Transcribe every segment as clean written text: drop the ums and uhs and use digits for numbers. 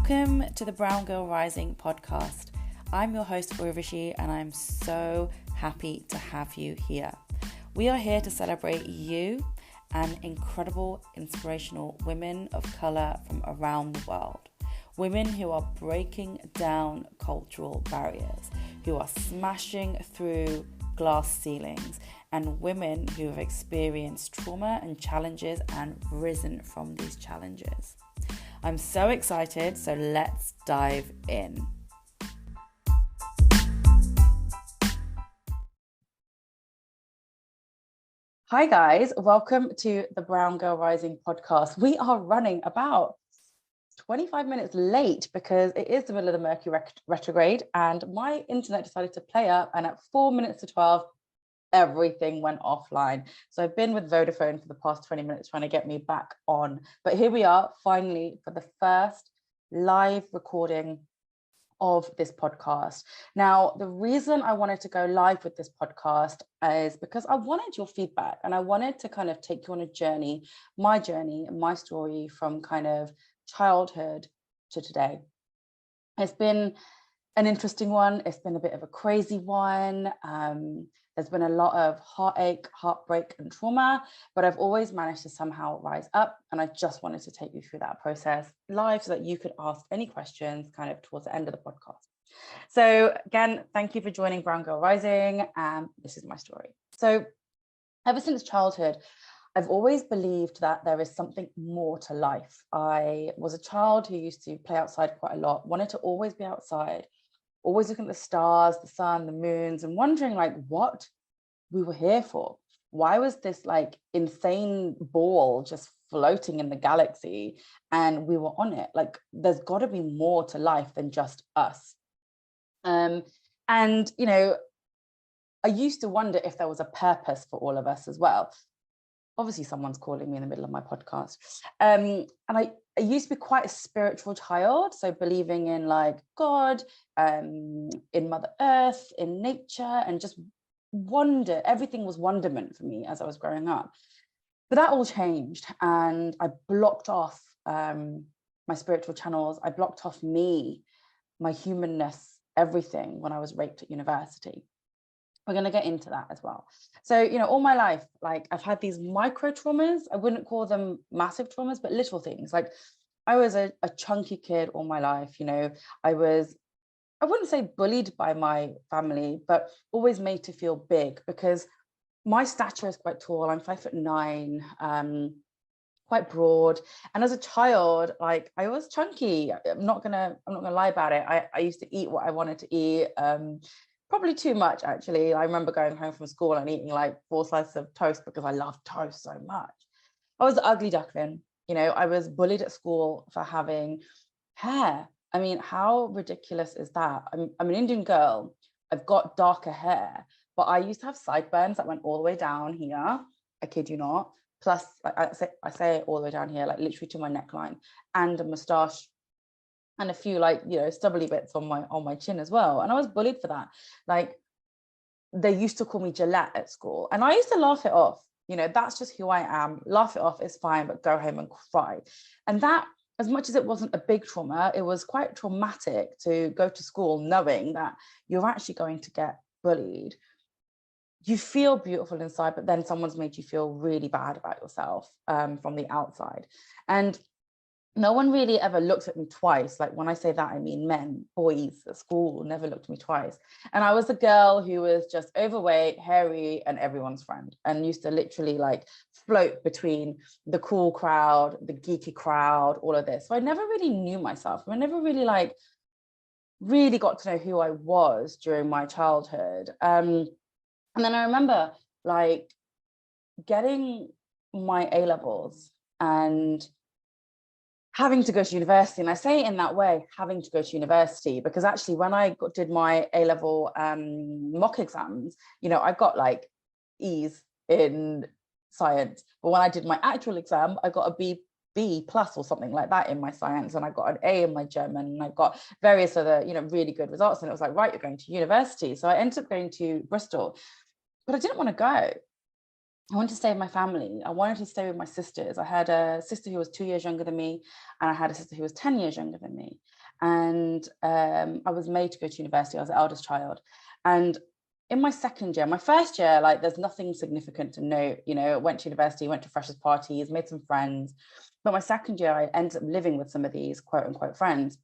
Welcome to the Brown Girl Rising podcast. I'm your host, Urvashi, and I'm so happy to have you here. We are here to celebrate you and incredible, inspirational women of colour from around the world. Women who are breaking down cultural barriers, who are smashing through glass ceilings, and women who have experienced trauma and challenges and risen from these challenges. I'm so excited, so let's dive in. Hi guys, welcome to the Brown Girl Rising podcast. We are running about 25 minutes late because it is the middle of the Mercury retrograde and my internet decided to play up, and at 4 minutes to 12, everything went offline. So I've been with Vodafone for the past 20 minutes trying to get me back on. But here we are finally for the first live recording of this podcast. Now, the reason I wanted to go live with this podcast is because I wanted your feedback and I wanted to kind of take you on a journey, my story from kind of childhood to today. It's been an interesting one. It's been a bit of a crazy one. There's been a lot of heartache, heartbreak, and trauma, but I've always managed to somehow rise up. And I just wanted to take you through that process live so that you could ask any questions kind of towards the end of the podcast. So again, thank you for joining Brown Girl Rising. This is my story. So ever since childhood, I've always believed that there is something more to life. I was a child who used to play outside quite a lot, wanted to always be outside, always looking at the stars, the sun, the moons, and wondering like what we were here for. Why was this like insane ball just floating in the galaxy and we were on it? Like there's got to be more to life than just us. And you know, I used to wonder if there was a purpose for all of us as well. Obviously someone's calling me in the middle of my podcast. And I used to be quite a spiritual child, so believing in like God, in Mother Earth, in nature, and just wonder. Everything was wonderment for me as I was growing up. But that all changed, and I blocked off my spiritual channels. I blocked off me, my humanness, everything when I was raped at university. We're going to get into that as well. So, you know, all my life, like I've had these micro traumas. I wouldn't call them massive traumas, but little things. Like I was a chunky kid all my life. You know, I wouldn't say bullied by my family, but always made to feel big because my stature is quite tall. I'm 5'9", quite broad. And as a child, like I was chunky. I'm not gonna lie about it. I used to eat what I wanted to eat. Probably too much, actually. I remember going home from school and eating like 4 slices of toast because I loved toast so much. I was the ugly duckling. You know, I was bullied at school for having hair. I mean, how ridiculous is that? I'm an Indian girl. I've got darker hair, but I used to have sideburns that went all the way down here. I kid you not. Plus, I say it all the way down here, like literally to my neckline, and a moustache and a few like, you know, stubbly bits on my chin as well. And I was bullied for that. Like they used to call me Gillette at school and I used to laugh it off. You know, that's just who I am. Laugh it off, it's fine, but go home and cry. And that, as much as it wasn't a big trauma, it was quite traumatic to go to school knowing that you're actually going to get bullied. You feel beautiful inside, but then someone's made you feel really bad about yourself from the outside. And no one really ever looked at me twice. Like when I say that, I mean men, boys at school never looked at me twice. And I was the girl who was just overweight, hairy, and everyone's friend, and used to literally like float between the cool crowd, the geeky crowd, all of this. So I never really knew myself. I never really got to know who I was during my childhood. And then I remember like getting my A-levels and having to go to university. And I say it in that way, having to go to university, because actually when I did my A-level mock exams, you know, I got like E's in science. But when I did my actual exam, I got a B plus or something like that in my science. And I got an A in my German, and I got various other, you know, really good results. And it was like, right, you're going to university. So I ended up going to Bristol, but I didn't want to go. I wanted to stay with my family. I wanted to stay with my sisters. I had a sister who was 2 years younger than me, and I had a sister who was 10 years younger than me. And I was made to go to university. I was the eldest child. And in my second year, my first year, like there's nothing significant to note. You know, I went to university, went to freshers parties, made some friends. But my second year, I ended up living with some of these quote unquote friends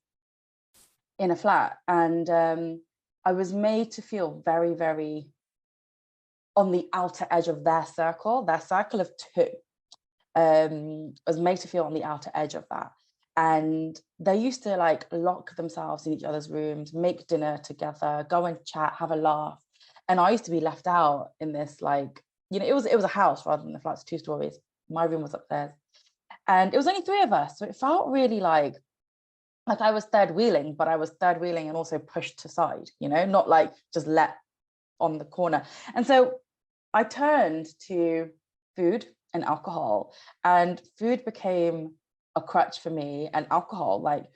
in a flat. And I was made to feel very, very on the outer edge of their circle of two. Was made to feel on the outer edge of that. And they used to like lock themselves in each other's rooms, make dinner together, go and chat, have a laugh. And I used to be left out in this, like, you know, it was a house rather than the flat's 2 stories. My room was upstairs. And it was only 3 of us. So it felt really like I was third wheeling, but I was third wheeling and also pushed to side, you know, not like just let on the corner. And so I turned to food and alcohol, and food became a crutch for me, and alcohol, like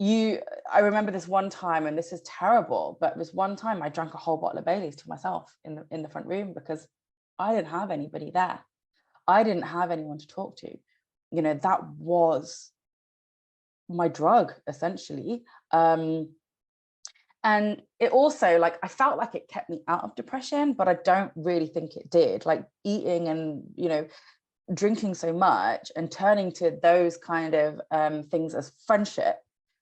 I remember this one time, and this is terrible, but this one time I drank a whole bottle of Baileys to myself in the front room because I didn't have anybody there. I didn't have anyone to talk to. You know, that was my drug, essentially. And it also, like, I felt like it kept me out of depression, but I don't really think it did. Like eating and, you know, drinking so much and turning to those kind of things as friendship,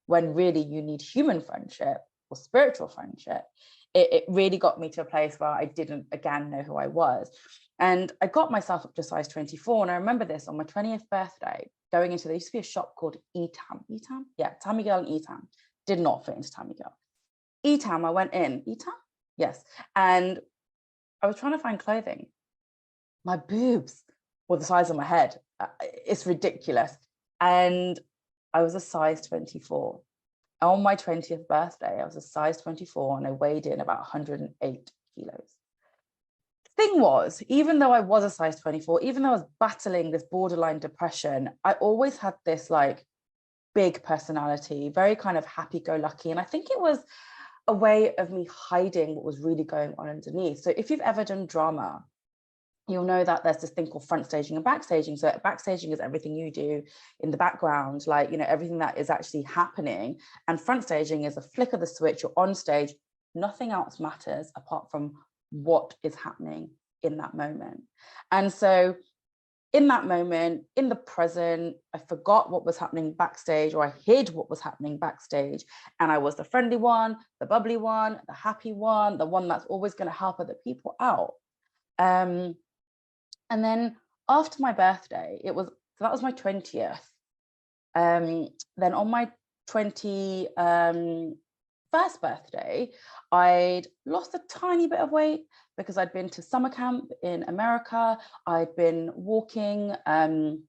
when really you need human friendship or spiritual friendship, it really got me to a place where I didn't, again, know who I was. And I got myself up to size 24. And I remember this on my 20th birthday, going into, there used to be a shop called Etam. Etam? Yeah, Tammy Girl and Etam. Did not fit into Tammy Girl. Etam, I went in. Etam? Yes. And I was trying to find clothing. My boobs were the size of my head. It's ridiculous. And I was a size 24. On my 20th birthday, I was a size 24 and I weighed in about 108 kilos. Thing was, even though I was a size 24, even though I was battling this borderline depression, I always had this like big personality, very kind of happy-go-lucky. And I think it was a way of me hiding what was really going on underneath. So if you've ever done drama, you'll know that there's this thing called front staging and backstaging. So backstaging is everything you do in the background, like, you know, everything that is actually happening. And front staging is a flick of the switch, you're on stage, nothing else matters apart from what is happening in that moment. And so in that moment, in the present, I forgot what was happening backstage, or I hid what was happening backstage. And I was the friendly one, the bubbly one, the happy one, the one that's always going to help other people out. And then after my birthday, so that was my 20th. Then on my 21st birthday, I'd lost a tiny bit of weight because I'd been to summer camp in America. I'd been walking up and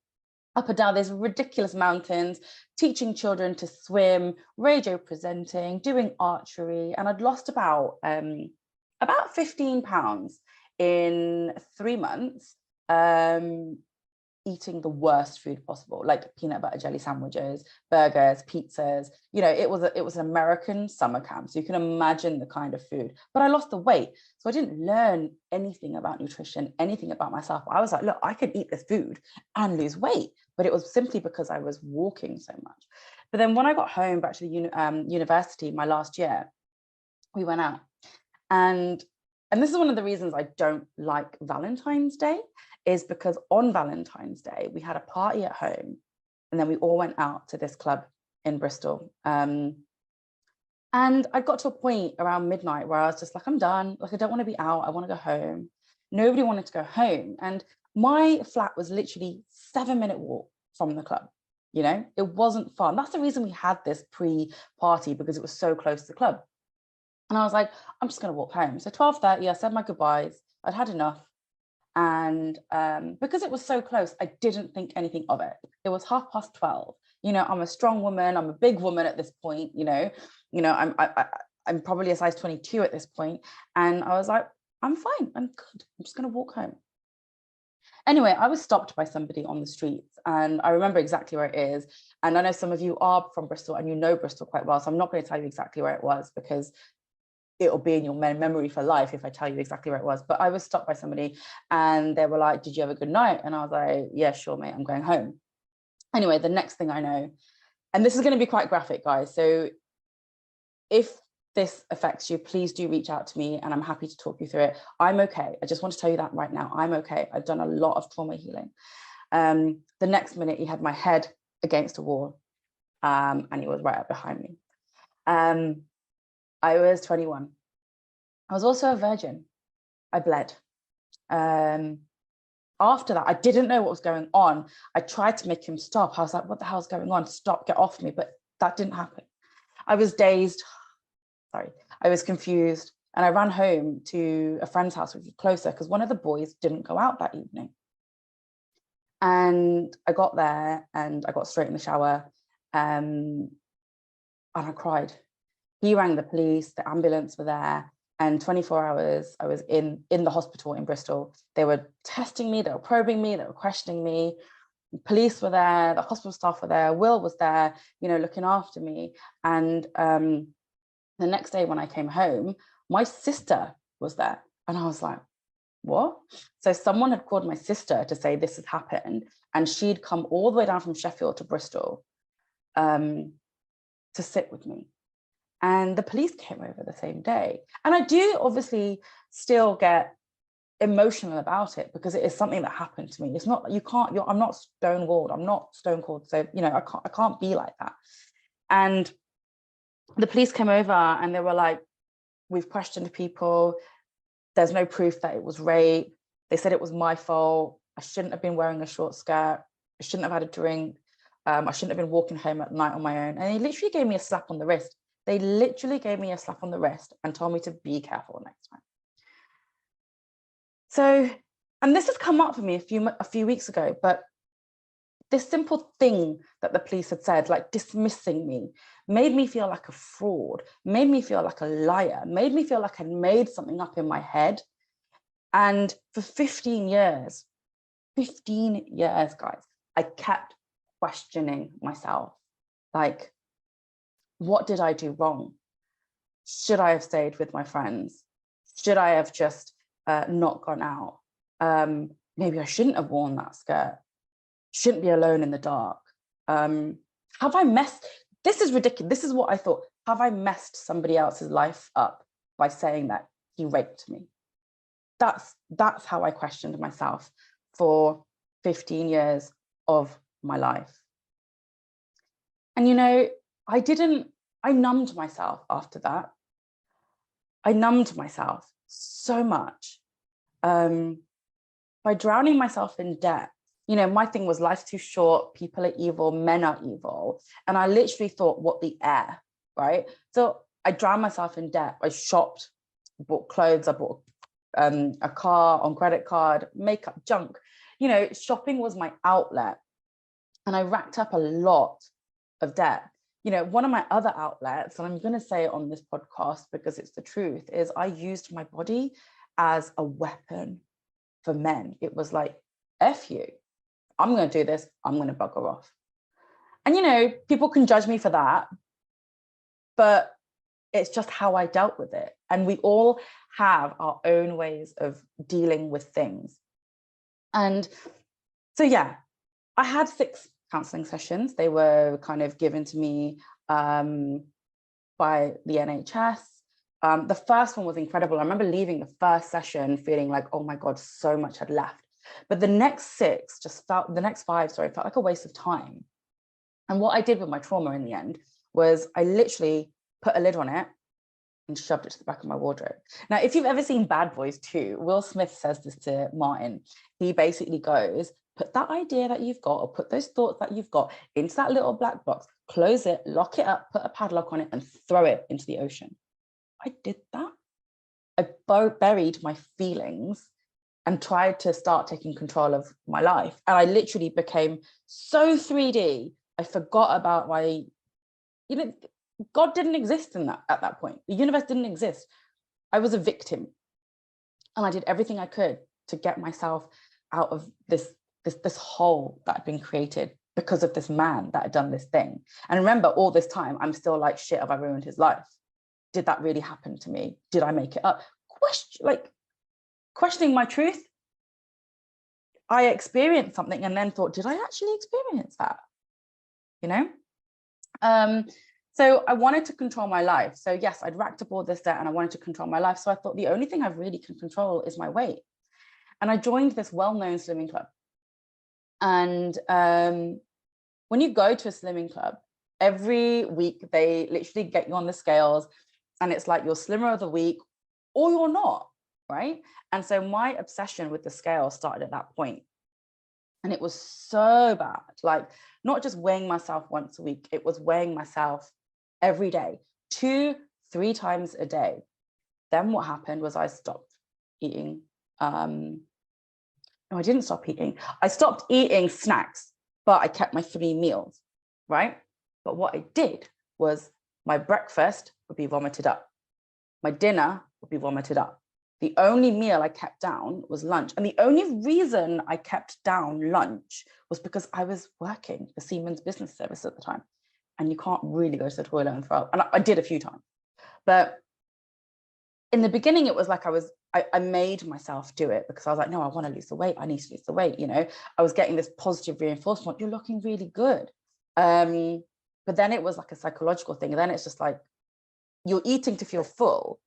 down these ridiculous mountains, teaching children to swim, radio presenting, doing archery. And I'd lost about 15 pounds in 3 months, eating the worst food possible, like peanut butter jelly sandwiches, burgers, pizzas. You know, it was an American summer camp, so you can imagine the kind of food. But I lost the weight, so I didn't learn anything about nutrition, anything about myself. I was like, look, I could eat this food and lose weight, but it was simply because I was walking so much. But then when I got home back to the university, my last year, we went out, and this is one of the reasons I don't like Valentine's Day, is because on Valentine's Day, we had a party at home and then we all went out to this club in Bristol. And I got to a point around midnight where I was just like, I'm done. Like, I don't want to be out. I want to go home. Nobody wanted to go home. And my flat was literally 7-minute walk from the club. You know, it wasn't fun. That's the reason we had this pre-party, because it was so close to the club. And I was like, I'm just going to walk home. So 12:30, I said my goodbyes. I'd had enough. And because it was so close, I didn't think anything of it. It was 12:30. You know, I'm a strong woman. I'm a big woman at this point. You know, I'm probably a size 22 at this point. And I was like, I'm fine. I'm good. I'm just going to walk home. Anyway, I was stopped by somebody on the streets, and I remember exactly where it is. And I know some of you are from Bristol and you know Bristol quite well. So I'm not going to tell you exactly where it was, because it'll be in your memory for life if I tell you exactly where it was. But I was stopped by somebody and they were like, did you have a good night? And I was like, yeah, sure, mate, I'm going home. Anyway, the next thing I know, and this is going to be quite graphic, guys. So if this affects you, please do reach out to me and I'm happy to talk you through it. I'm okay. I just want to tell you that right now. I'm okay. I've done a lot of trauma healing. The next minute he had my head against a wall and he was right up behind me. I was 21. I was also a virgin. I bled. After that, I didn't know what was going on. I tried to make him stop. I was like, what the hell's going on? Stop, get off me. But that didn't happen. I was dazed. Sorry, I was confused. And I ran home to a friend's house, which was closer, because one of the boys didn't go out that evening. And I got there and I got straight in the shower and I cried. He rang the police, the ambulance were there. And 24 hours, I was in the hospital in Bristol. They were testing me, they were probing me, they were questioning me. The police were there, the hospital staff were there, Will was there, you know, looking after me. And the next day when I came home, my sister was there. And I was like, what? So someone had called my sister to say this had happened. And she'd come all the way down from Sheffield to Bristol to sit with me. And the police came over the same day. And I do obviously still get emotional about it because it is something that happened to me. It's not, you can't, I'm not stonewalled. I'm not stone cold. So, you know, I can't be like that. And the police came over and they were like, we've questioned people. There's no proof that it was rape. They said it was my fault. I shouldn't have been wearing a short skirt. I shouldn't have had a drink. I shouldn't have been walking home at night on my own. And he literally gave me a slap on the wrist. They literally gave me a slap on the wrist and told me to be careful next time. So, and this has come up for me a few weeks ago, but this simple thing that the police had said, like dismissing me, made me feel like a fraud, made me feel like a liar, made me feel like I'd made something up in my head. And for 15 years, guys, I kept questioning myself. Like, what did I do wrong? Should I have stayed with my friends? Should I have just not gone out? Maybe I shouldn't have worn that skirt. Shouldn't be alone in the dark. Have I messed? This is ridiculous. This is what I thought. Have I messed somebody else's life up by saying that he raped me? That's how I questioned myself for 15 years of my life. And, you know, I numbed myself after that. I numbed myself so much by drowning myself in debt. You know, my thing was life's too short, people are evil, men are evil. And I literally thought, what the air, right? So I drowned myself in debt. I shopped, bought clothes, I bought a car on credit card, makeup, junk. You know, shopping was my outlet. And I racked up a lot of debt. You know, one of my other outlets, and I'm going to say it on this podcast because it's the truth, is I used my body as a weapon for men. It was like, F you, I'm going to do this, I'm going to bugger off. And, you know, people can judge me for that, but it's just how I dealt with it. And we all have our own ways of dealing with things. And so, yeah, I had 6 counseling sessions. They were kind of given to me by the NHS. The first one was incredible. I remember leaving the first session feeling like, oh my God, so much had left. But the next 5 felt like a waste of time. And what I did with my trauma in the end was I literally put a lid on it and shoved it to the back of my wardrobe. Now, if you've ever seen Bad Boys 2, Will Smith says this to Martin. He basically goes, put that idea that you've got or put those thoughts that you've got into that little black box, close it, lock it up, put a padlock on it and throw it into the ocean. I did that. I buried my feelings and tried to start taking control of my life. And I literally became so 3D. I forgot about my, you know, God didn't exist at that point. The universe didn't exist. I was a victim. And I did everything I could to get myself out of this hole that had been created because of this man that had done this thing. And remember, all this time, I'm still like, shit, have I ruined his life? did that really happen to me? Did I make it up? Questioning my truth. I experienced something and then thought, did I actually experience that? You know? So I wanted to control my life. So yes, I'd racked up all this debt and I wanted to control my life. So I thought the only thing I really can control is my weight. And I joined this well-known slimming club. And when you go to a slimming club, every week they literally get you on the scales and it's like you're slimmer of the week or you're not, right? And so my obsession with the scale started at that point. And it was so bad, like not just weighing myself once a week, it was weighing myself every day, 2-3 times a day. Then what happened was I stopped eating. No, I didn't stop eating. I stopped eating snacks, but I kept my 3 meals, right? But what I did was my breakfast would be vomited up. My dinner would be vomited up. The only meal I kept down was lunch. And the only reason I kept down lunch was because I was working for Siemens Business Service at the time. And you can't really go to the toilet and throw up. And I did a few times. But in the beginning, it was like I made myself do it because I was like, no, I want to lose the weight. I need to lose the weight. You know, I was getting this positive reinforcement. You're looking really good. But then it was like a psychological thing. And then it's just like, you're eating to feel full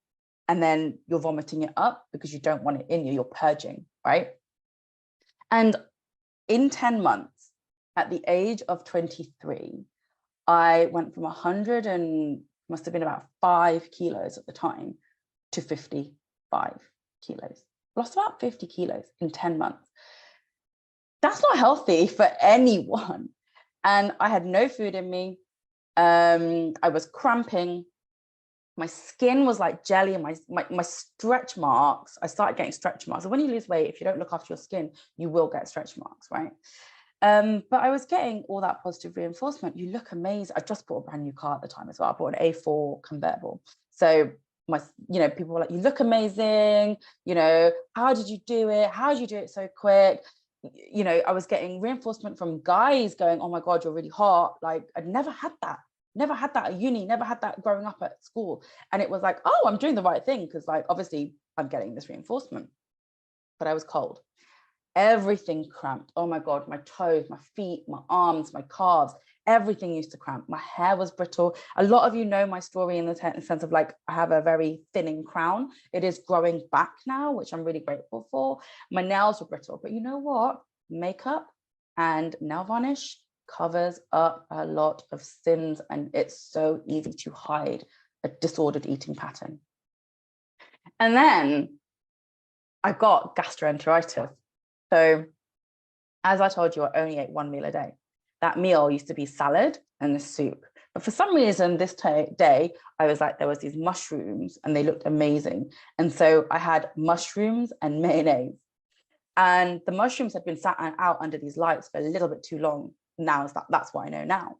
and then you're vomiting it up because you don't want it in you. You're purging, right? And in 10 months, at the age of 23, I went from 100 and must have been about 5 kilos at the time to 55 kilos. Lost about 50 kilos in 10 months. That's not healthy for anyone. And I had no food in me. I was cramping. My skin was like jelly and my stretch marks. I started getting stretch marks. So when you lose weight, if you don't look after your skin, you will get stretch marks, right? But I was getting all that positive reinforcement. You look amazing. I just bought a brand new car at the time as well. I bought an A4 convertible. So people were like, you look amazing. You know, how did you do it? How did you do it so quick? You know, I was getting reinforcement from guys going, oh my God, you're really hot. Like I'd never had that at uni, never had that growing up at school. And it was like, oh, I'm doing the right thing. Cause like, obviously I'm getting this reinforcement, but I was cold. Everything cramped. Oh my God, my toes, my feet, my arms, my calves, everything used to cramp. My hair was brittle. A lot of you know my story in the sense of like, I have a very thinning crown. It is growing back now, which I'm really grateful for. My nails were brittle, but you know what? Makeup and nail varnish covers up a lot of sins, and it's so easy to hide a disordered eating pattern. And then I got gastroenteritis. So as I told you, I only ate 1 meal a day. That meal used to be salad and a soup. But for some reason, this day, I was like, there was these mushrooms and they looked amazing. And so I had mushrooms and mayonnaise. And the mushrooms had been sat out under these lights for a little bit too long. Now that's what I know now.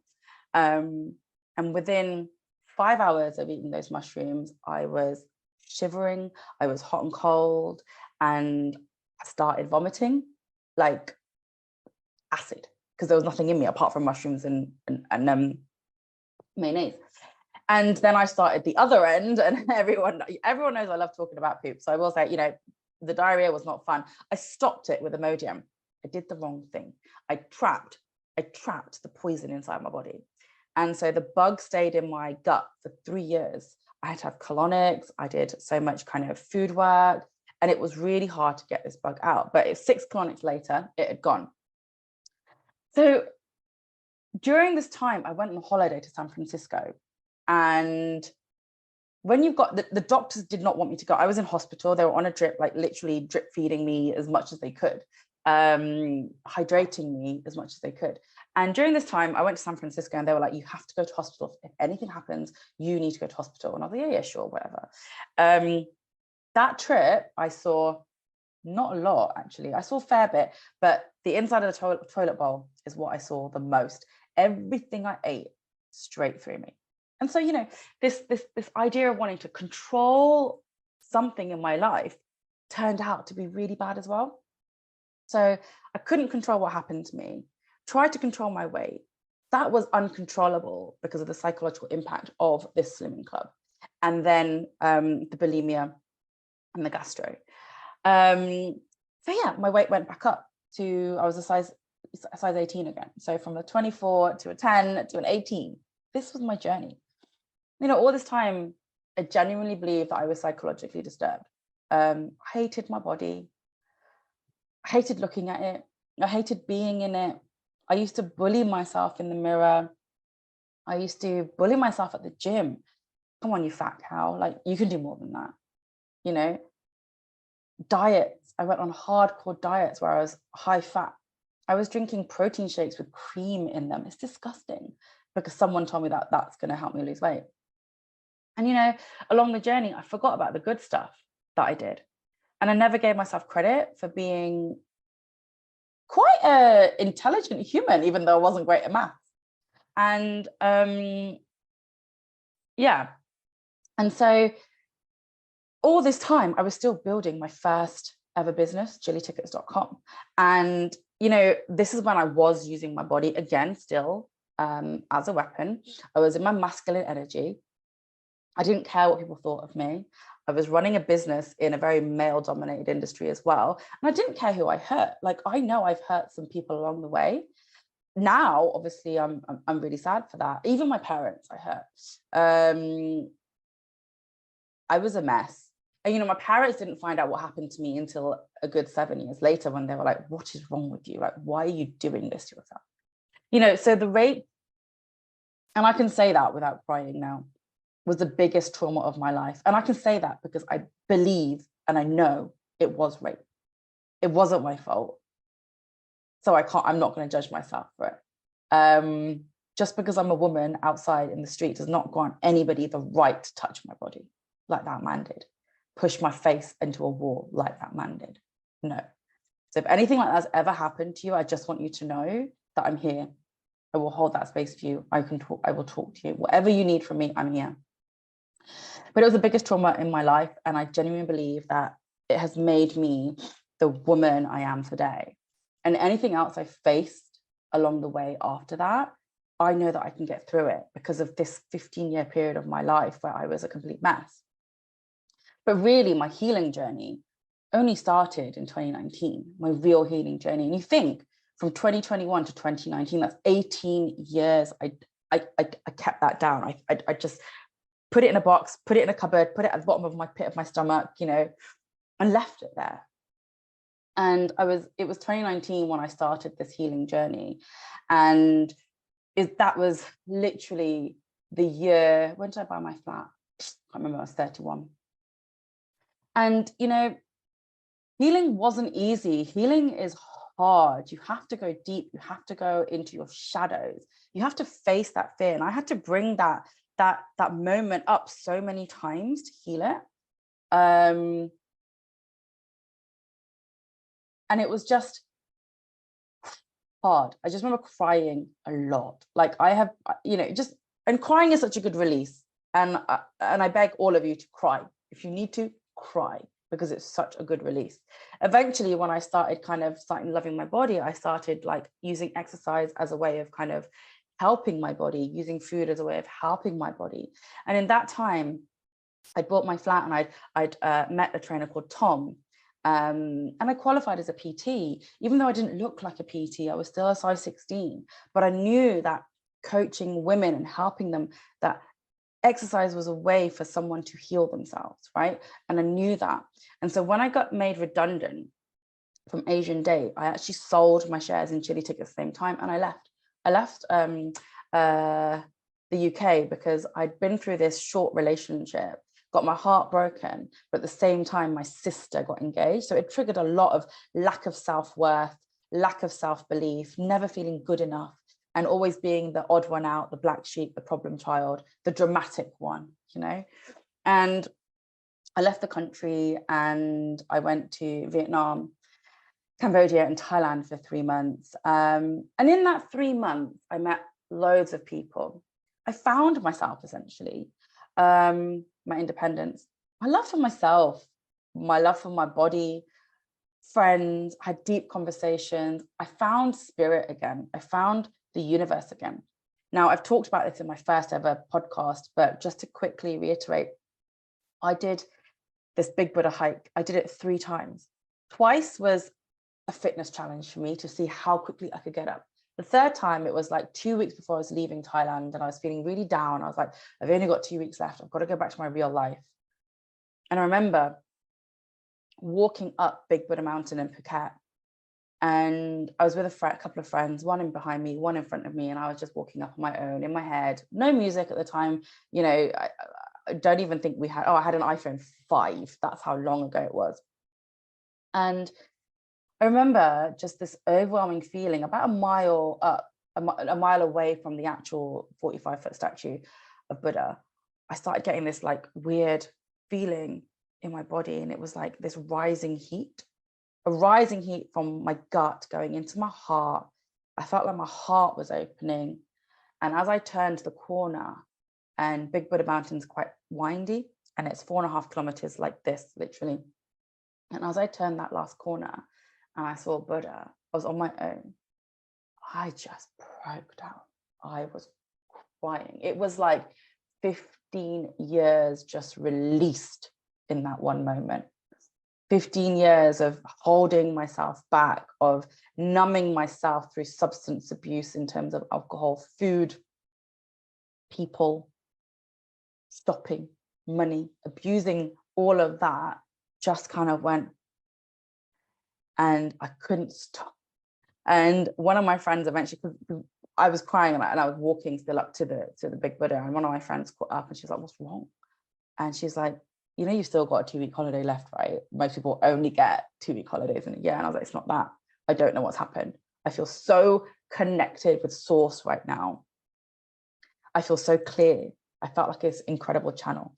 And within 5 hours of eating those mushrooms, I was shivering, I was hot and cold, and I started vomiting like acid because there was nothing in me apart from mushrooms and mayonnaise. And then I started the other end, and everyone knows I love talking about poop. So I will say, you know, the diarrhea was not fun. I stopped it with Imodium. I did the wrong thing. I trapped the poison inside my body. And so the bug stayed in my gut for 3 years. I had to have colonics. I did so much kind of food work, and it was really hard to get this bug out. But 6 colonics later, it had gone. So during this time, I went on a holiday to San Francisco. And when you've got, the doctors did not want me to go. I was in hospital. They were on a drip, like literally drip feeding me as much as they could, hydrating me as much as they could. And during this time, I went to San Francisco and they were like, you have to go to hospital. If anything happens, you need to go to hospital. And I was like, yeah, sure, whatever. That trip, I saw not a lot, actually. I saw a fair bit, but the inside of the toilet bowl is what I saw the most. Everything I ate straight through me. And so, you know, this idea of wanting to control something in my life turned out to be really bad as well. So I couldn't control what happened to me, tried to control my weight. That was uncontrollable because of the psychological impact of this slimming club. and then the bulimia and the gastro. So yeah, my weight went back up to, I was a size 18 again. So from a 24 to a 10 to an 18. This was my journey. You know, all this time, I genuinely believed that I was psychologically disturbed. I hated my body. I hated looking at it. I hated being in it. I used to bully myself in the mirror. I used to bully myself at the gym. Come on, you fat cow. Like, you can do more than that. You know, diets. I went on hardcore diets where I was high fat. I was drinking protein shakes with cream in them. It's disgusting because someone told me that that's going to help me lose weight. And, you know, along the journey, I forgot about the good stuff that I did. And I never gave myself credit for being quite an intelligent human, even though I wasn't great at maths. And yeah. And so all this time, I was still building my first ever business, chilitickets.com. And, you know, this is when I was using my body again, still as a weapon. I was in my masculine energy. I didn't care what people thought of me. I was running a business in a very male-dominated industry as well. And I didn't care who I hurt. Like, I know I've hurt some people along the way. Now, obviously, I'm really sad for that. Even my parents, I hurt. I was a mess. And, you know, my parents didn't find out what happened to me until a good 7 years later, when they were like, what is wrong with you? Like, why are you doing this to yourself? You know, so the rape, and I can say that without crying now, was the biggest trauma of my life. And I can say that because I believe and I know it was rape. It wasn't my fault. So I'm not going to judge myself for it. Just because I'm a woman outside in the street does not grant anybody the right to touch my body like that man did. Push my face into a wall like that man did. No. So if anything like that's ever happened to you, I just want you to know that I'm here. I will hold that space for you. I will talk to you. Whatever you need from me, I'm here. But it was the biggest trauma in my life. And I genuinely believe that it has made me the woman I am today. And anything else I faced along the way after that, I know that I can get through it because of this 15-year period of my life where I was a complete mess. But really, my healing journey only started in 2019, my real healing journey. And you think from 2021 to 2019, that's 18 years. I kept that down. I just put it in a box, put it in a cupboard, put it at the bottom of my pit of my stomach, you know, and left it there. And it was 2019 when I started this healing journey. And that was literally the year, when did I buy my flat? I can't remember, I was 31. And, you know, healing wasn't easy. Healing is hard. You have to go deep. You have to go into your shadows. You have to face that fear. And I had to bring that moment up so many times to heal it. And it was just hard. I just remember crying a lot. Like, I have, you know, and crying is such a good release. And I beg all of you to cry. If you need to, cry, because it's such a good release. Eventually, when I started loving my body, I started like using exercise as a way of kind of helping my body, using food as a way of helping my body. And in that time, I bought my flat and I'd met a trainer called Tom. And I qualified as a PT. Even though I didn't look like a PT, I was still a size 16. But I knew that coaching women and helping them, that exercise was a way for someone to heal themselves, right? And I knew that. And so when I got made redundant from Asian Day, I actually sold my shares in Chili Tickets at the same time, and I left. I left the UK because I'd been through this short relationship, got my heart broken, but at the same time, my sister got engaged. So it triggered a lot of lack of self-worth, lack of self-belief, never feeling good enough, and always being the odd one out, the black sheep, the problem child, the dramatic one, you know? And I left the country and I went to Vietnam, Cambodia and Thailand for 3 months. And in that 3 months, I met loads of people. I found myself, essentially, my independence, my love for myself, my love for my body, friends, I had deep conversations. I found spirit again. I found the universe again. Now, I've talked about this in my first ever podcast, but just to quickly reiterate, I did this big Buddha hike. I did it 3 times. Twice was a fitness challenge for me to see how quickly I could get up. The 3rd time, it was like 2 weeks before I was leaving Thailand, and I was feeling really down. I was like, I've only got 2 weeks left. I've got to go back to my real life. And I remember walking up Big Buddha Mountain in Phuket, and I was with a couple of friends, one in behind me, one in front of me, and I was just walking up on my own in my head. No music at the time. You know, I don't even think we had, I had an iPhone 5. That's how long ago it was. And I remember just this overwhelming feeling about a mile up, a mile away from the actual 45-foot statue of Buddha. I started getting this like weird feeling in my body, and it was like this rising heat, a rising heat from my gut going into my heart. I felt like my heart was opening. And as I turned the corner, and Big Buddha Mountain's quite windy, and it's 4.5 kilometers like this, literally. And as I turned that last corner and I saw Buddha, I was on my own. I just broke down. I was crying. It was like 15 years just released in that one moment. 15 years of holding myself back, of numbing myself through substance abuse in terms of alcohol, food, people, stopping, money, abusing, all of that just kind of went, and I couldn't stop. And one of my friends eventually, because I was crying and I was walking still up to the Big Buddha, and one of my friends caught up and she's like, what's wrong? And she's like, you know, you've still got a 2-week holiday left, right? Most people only get 2-week holidays in a year. And I was like, it's not that. I don't know what's happened. I feel so connected with source right now. I feel so clear. I felt like this incredible channel.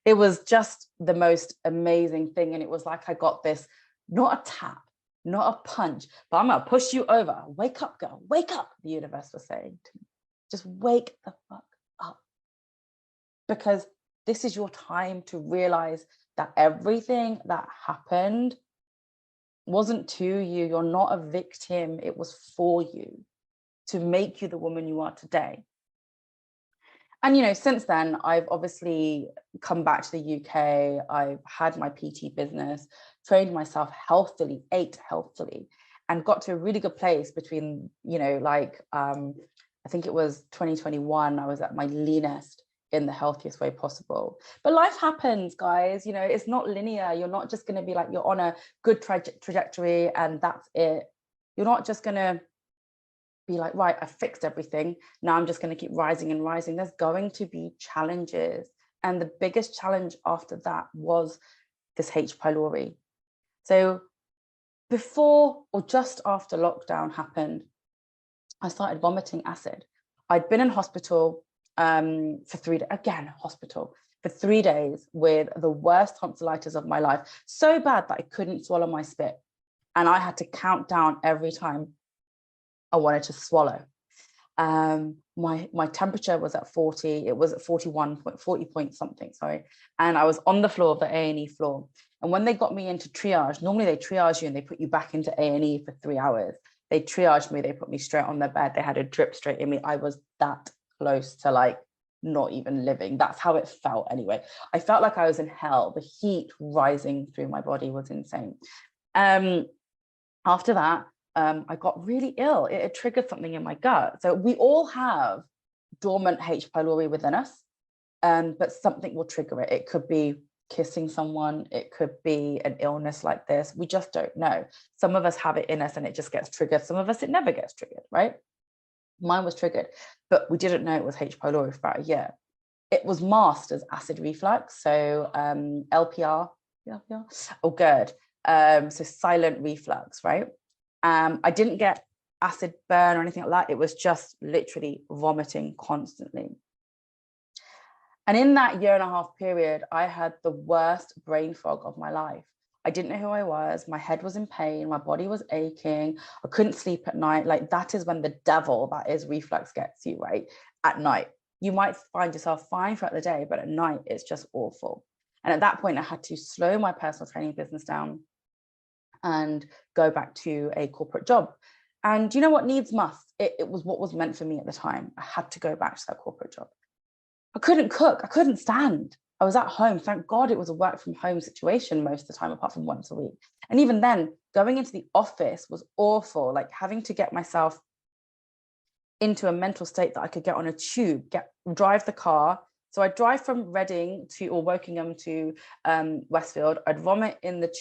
It was just the most amazing thing. And it was like I got this, not a tap, not a punch, but I'm going to push you over. Wake up, girl. Wake up, the universe was saying to me. Just wake the fuck up. Because this is your time to realize that everything that happened wasn't to you. You're not a victim. It was for you to make you the woman you are today. And, you know, since then, I've obviously come back to the UK. I've had my PT business, trained myself healthily, ate healthily, and got to a really good place between, you know, like, I think it was 2021, I was at my leanest in the healthiest way possible. But life happens, guys. You know, it's not linear. You're not just going to be like, you're on a good trajectory and that's it. You're not just going to be like, right, I fixed everything. Now I'm just going to keep rising and rising. There's going to be challenges. And the biggest challenge after that was this H. pylori. So before or just after lockdown happened, I started vomiting acid. I'd been in hospital for 3 days, again, hospital for 3 days with the worst tonsillitis of my life. So bad that I couldn't swallow my spit. And I had to count down every time I wanted to swallow. My temperature was at 40. It was at 40 point something, sorry. And I was on the floor of the A&E floor. And when they got me into triage, normally they triage you and they put you back into A&E for 3 hours. They triaged me, they put me straight on their bed. They had a drip straight in me. I was that close to like not even living. That's how it felt anyway. I felt like I was in hell. The heat rising through my body was insane. After that, I got really ill. It triggered something in my gut. So we all have dormant H. pylori within us, but something will trigger it. It could be kissing someone. It could be an illness like this. We just don't know. Some of us have it in us and it just gets triggered. Some of us, it never gets triggered, right? Mine was triggered, but we didn't know it was H. pylori for about a year. It was masked as acid reflux. So LPR, or GERD. So silent reflux, right? I didn't get acid burn or anything like that. It was just literally vomiting constantly. And in that 1.5 year period, I had the worst brain fog of my life. I didn't know who I was. My head was in pain. My body was aching. I couldn't sleep at night. Like that is when the devil that is reflux gets you, right? At night. You might find yourself fine throughout the day, but at night it's just awful. And at that point, I had to slow my personal training business down and go back to a corporate job. And you know what? Needs must. It was what was meant for me at the time. I had to go back to that corporate job. I couldn't cook. I couldn't stand. I was at home. Thank God it was a work from home situation most of the time, apart from once a week. And even then, going into the office was awful, like having to get myself into a mental state that I could get on a tube, drive the car. So I'd drive from Reading or Wokingham to Westfield. I'd vomit in the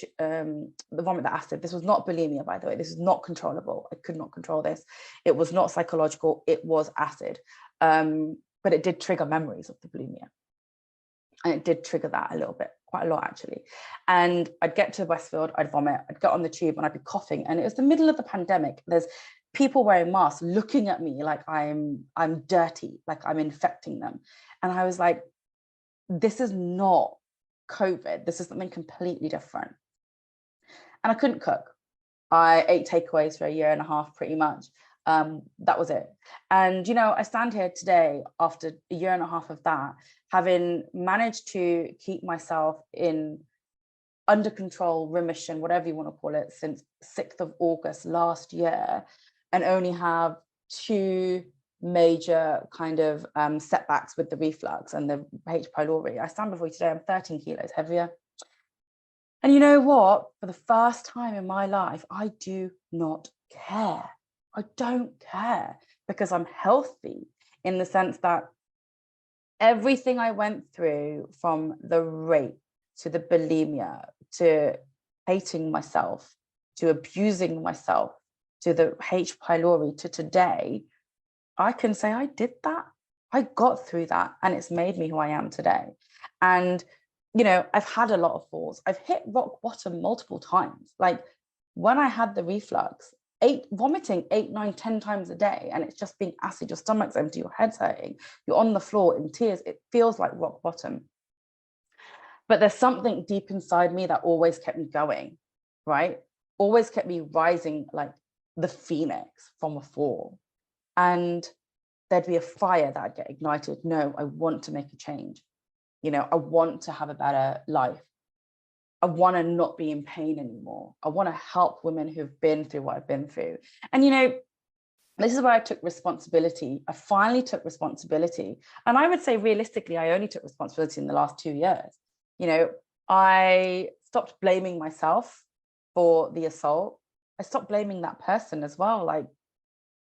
vomit the acid. This was not bulimia, by the way. This is not controllable. I could not control this. It was not psychological. It was acid. But it did trigger memories of the bulimia. And it did trigger that a little bit, quite a lot actually. And I'd get to Westfield, I'd vomit, I'd get on the tube and I'd be coughing. And it was the middle of the pandemic. There's people wearing masks looking at me like I'm dirty, like I'm infecting them. And I was like, this is not COVID. This is something completely different. And I couldn't cook. I ate takeaways for a year and a half, pretty much. That was it. And, you know, I stand here today after a year and a half of that, having managed to keep myself in under control, remission, whatever you want to call it, since 6th of August last year, and only have 2 major kind of setbacks with the reflux and the H. pylori. I stand before you today, I'm 13 kilos heavier. And you know what? For the first time in my life, I do not care. I don't care, because I'm healthy, in the sense that everything I went through, from the rape to the bulimia, to hating myself, to abusing myself, to the H. pylori, to today, I can say I did that. I got through that, and it's made me who I am today. And, you know, I've had a lot of falls. I've hit rock bottom multiple times. Like when I had the reflux, vomiting 8, 9, 10 times a day, and it's just being acid, your stomach's empty, your head's hurting, you're on the floor in tears, it feels like rock bottom. But there's something deep inside me that always kept me going, right? Always kept me rising like the phoenix from a fall. And there'd be a fire that I'd get ignited. No, I want to make a change. You know, I want to have a better life. I want to not be in pain anymore. I want to help women who've been through what I've been through. And, you know, this is where I took responsibility. I finally took responsibility. And I would say realistically, I only took responsibility in the last 2 years. You know, I stopped blaming myself for the assault. I stopped blaming that person as well. Like,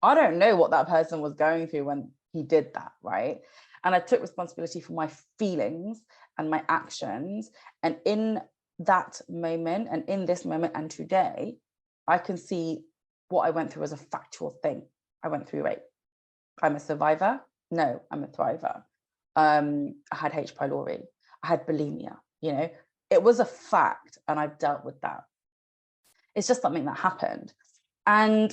I don't know what that person was going through when he did that, right? And I took responsibility for my feelings and my actions. And in that moment, and in this moment and today, I can see what I went through as a factual thing. I went through rape. I'm a survivor. No, I'm a thriver. I had H. pylori. I had bulimia. You know, it was a fact, and I've dealt with that. It's just something that happened. And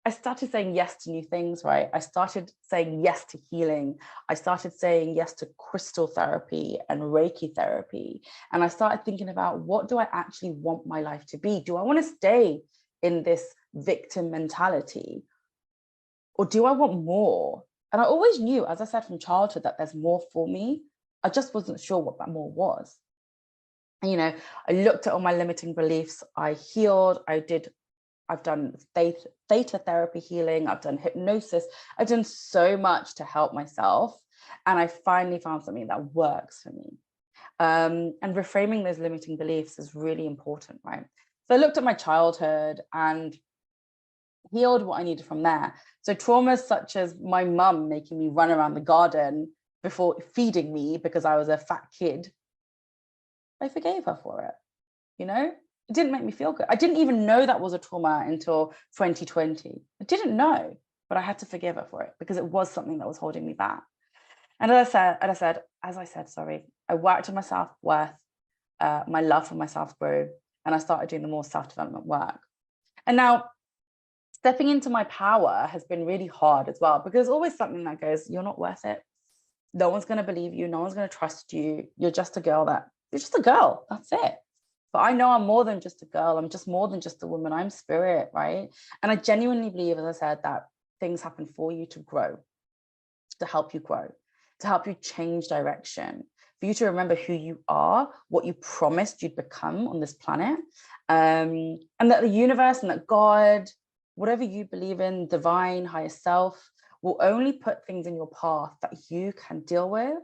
I started saying yes to new things, right? I started saying yes to healing. I started saying yes to crystal therapy and Reiki therapy. And I started thinking about, what do I actually want my life to be? Do I want to stay in this victim mentality? Or do I want more? And I always knew, as I said, from childhood, that there's more for me. I just wasn't sure what that more was. And, you know, I looked at all my limiting beliefs. I healed. I've done theta therapy healing. I've done hypnosis. I've done so much to help myself. And I finally found something that works for me. And reframing those limiting beliefs is really important, right? So I looked at my childhood and healed what I needed from there. So traumas such as my mum making me run around the garden before feeding me because I was a fat kid, I forgave her for it, you know? It didn't make me feel good. I didn't even know that was a trauma until 2020. I didn't know, but I had to forgive her for it because it was something that was holding me back. And as I said, I worked on my self-worth, my love for myself grew, and I started doing the more self-development work. And now stepping into my power has been really hard as well, because there's always something that goes, you're not worth it. No one's going to believe you. No one's going to trust you. You're just a girl. That's it. But I know I'm more than just a girl. I'm just more than just a woman. I'm spirit, right? And I genuinely believe, as I said, that things happen for you to grow, to help you grow, to help you change direction, for you to remember who you are, what you promised you'd become on this planet, and that the universe and that God, whatever you believe in, divine, higher self, will only put things in your path that you can deal with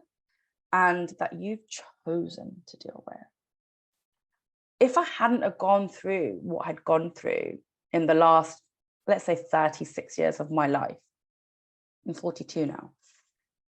and that you've chosen to deal with. If I hadn't have gone through what I'd gone through in the last, let's say, 36 years of my life, I'm 42 now,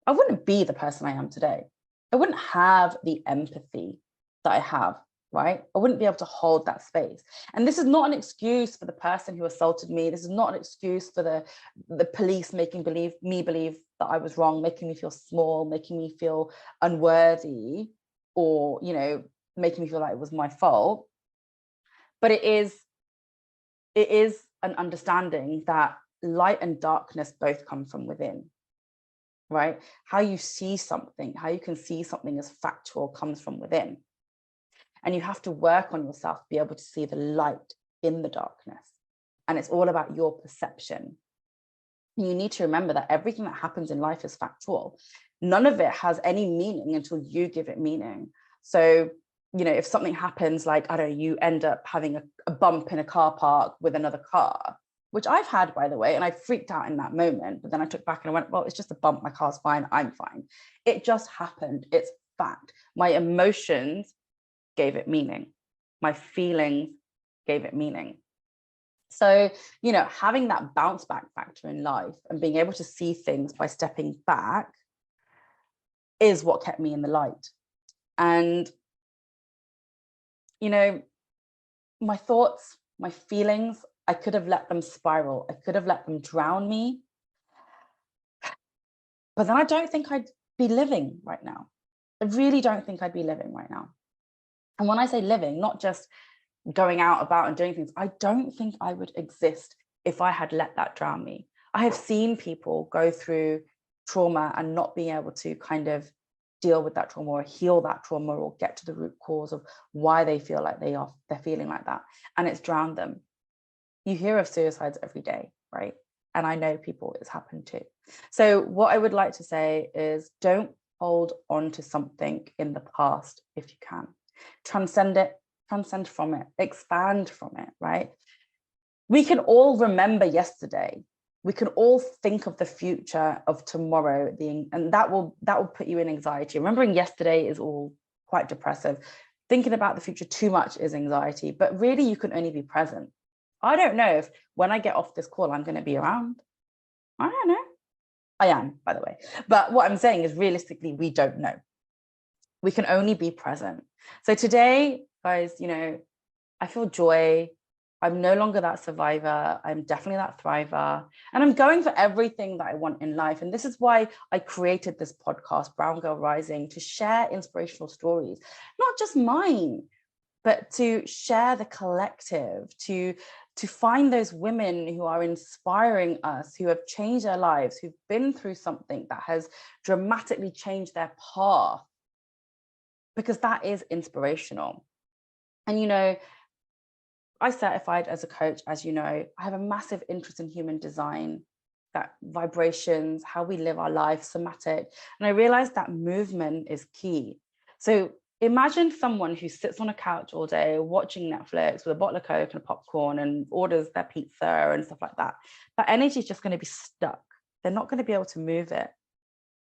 I wouldn't be the person I am today. I wouldn't have the empathy that I have, right? I wouldn't be able to hold that space. And this is not an excuse for the person who assaulted me. This is not an excuse for the police making me believe that I was wrong, making me feel small, making me feel unworthy, or, you know, making me feel like it was my fault. But it is an understanding that light and darkness both come from within, right? How you see something, how you can see something as factual comes from within. And you have to work on yourself to be able to see the light in the darkness. And it's all about your perception. You need to remember that everything that happens in life is factual. None of it has any meaning until you give it meaning. So, you know, if something happens, like, I don't know, you end up having a bump in a car park with another car, which I've had, by the way, and I freaked out in that moment, but then I took back and I went, well, it's just a bump, my car's fine, I'm fine. It just happened, it's fact. My emotions gave it meaning. My feelings gave it meaning. So, you know, having that bounce back factor in life and being able to see things by stepping back is what kept me in the light. And, you know, my thoughts, my feelings, I could have let them spiral. I could have let them drown me. But then I don't think I'd be living right now. I really don't think I'd be living right now. And when I say living, not just going out about and doing things, I don't think I would exist if I had let that drown me. I have seen people go through trauma and not being able to kind of deal with that trauma or heal that trauma or get to the root cause of why they feel like they're feeling like that. And it's drowned them. You hear of suicides every day, right? And I know people it's happened to. So what I would like to say is, don't hold on to something in the past if you can. Transcend it, transcend from it, expand from it, right? We can all remember yesterday. We can all think of the future of tomorrow, and that will put you in anxiety. Remembering yesterday is all quite depressive. Thinking about the future too much is anxiety, but really you can only be present. I don't know if when I get off this call, I'm going to be around. I don't know. I am, by the way. But what I'm saying is, realistically, we don't know. We can only be present. So today, guys, you know, I feel joy. I'm no longer that survivor. I'm definitely that thriver. And I'm going for everything that I want in life. And this is why I created this podcast, Brown Girl Rising, to share inspirational stories, not just mine, but to share the collective, to find those women who are inspiring us, who have changed their lives, who've been through something that has dramatically changed their path, because that is inspirational. And, you know, I certified as a coach, as you know. I have a massive interest in human design, that vibrations, how we live our life, somatic. And I realized that movement is key. So imagine someone who sits on a couch all day watching Netflix with a bottle of Coke and a popcorn and orders their pizza and stuff like that. That energy is just going to be stuck. They're not going to be able to move it.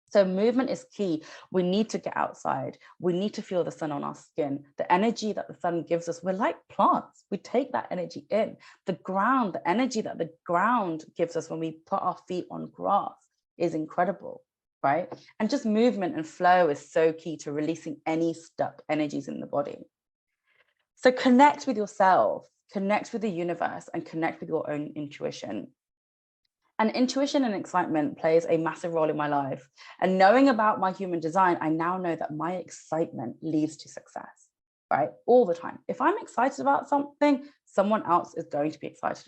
So movement is key. We need to get outside. We need to feel the sun on our skin. The energy that the sun gives us, we're like plants. We take that energy in. The ground, the energy that the ground gives us when we put our feet on grass is incredible, right? And just movement and flow is so key to releasing any stuck energies in the body. So connect with yourself, connect with the universe, and connect with your own intuition. And intuition and excitement plays a massive role in my life. And knowing about my human design, I now know that my excitement leads to success, right? All the time. If I'm excited about something, someone else is going to be excited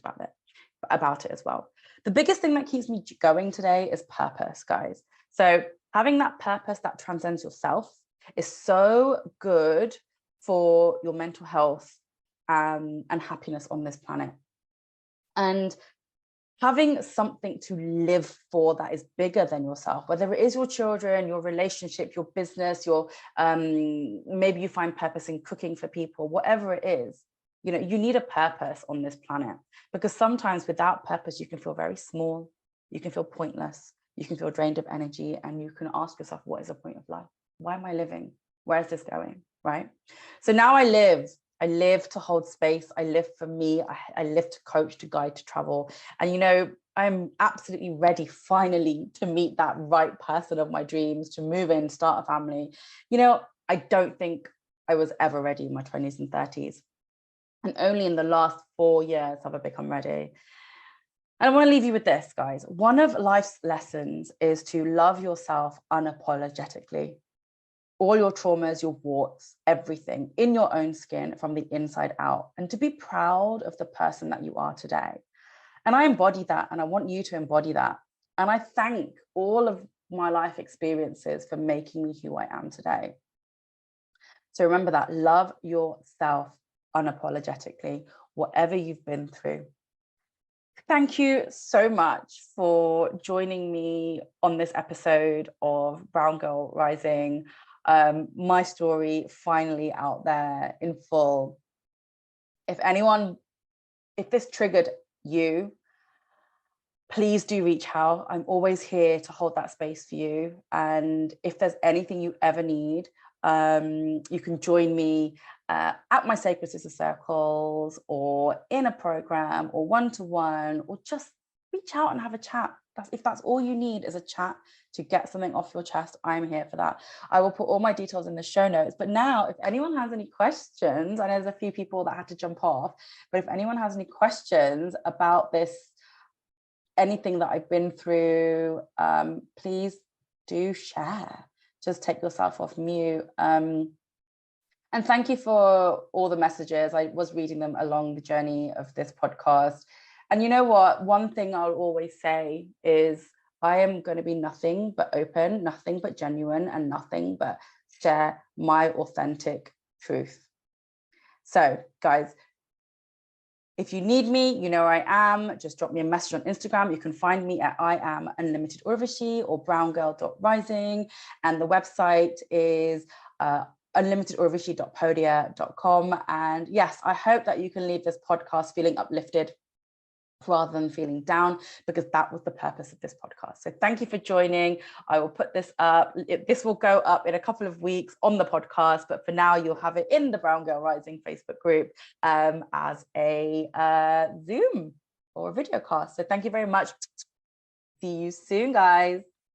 about it as well. The biggest thing that keeps me going today is purpose, guys. So having that purpose that transcends yourself is so good for your mental health and happiness on this planet. And having something to live for that is bigger than yourself, whether it is your children, your relationship, your business, your maybe you find purpose in cooking for people, whatever it is, you know, you need a purpose on this planet, because sometimes without purpose, you can feel very small, you can feel pointless, you can feel drained of energy, and you can ask yourself, what is the point of life? why am I living? Where is this going? Right? So now I live to hold space. I live for me. I live to coach, to guide, to travel. And, you know, I'm absolutely ready finally to meet that right person of my dreams, to move in, start a family. You know, I don't think I was ever ready in my 20s and 30s. And only in the last 4 years have I become ready. And I want to leave you with this, guys. One of life's lessons is to love yourself unapologetically. All your traumas, your warts, everything in your own skin from the inside out, and to be proud of the person that you are today. And I embody that, and I want you to embody that. And I thank all of my life experiences for making me who I am today. So remember that, love yourself unapologetically, whatever you've been through. Thank you so much for joining me on this episode of Brown Girl Rising. My story finally out there in full. If this triggered you, please do reach out. I'm always here to hold that space for you. And if there's anything you ever need, you can join me at my Sacred Sister Circles, or in a program, or one-to-one, or just reach out and have a chat. If that's all you need is a chat to get something off your chest, I'm here for that. I will put all my details in the show notes. But now, if anyone has any questions, I know there's a few people that had to jump off, but if anyone has any questions about this, anything that I've been through, please do share. Just take yourself off mute. And thank you for all the messages. I was reading them along the journey of this podcast. And you know what? One thing I'll always say is I am going to be nothing but open, nothing but genuine, and nothing but share my authentic truth. So, guys, if you need me, you know where I am. Just drop me a message on Instagram. You can find me at I am unlimited Urvashi or browngirl.rising. And the website is unlimitedurvashi.podia.com. And yes, I hope that you can leave this podcast feeling uplifted rather than feeling down, because that was the purpose of this podcast. So thank you for joining. I will put this up. This will go up in a couple of weeks on the podcast, but for now you'll have it in the Brown Girl Rising Facebook group as a Zoom or a video cast. So thank you very much. See you soon, guys.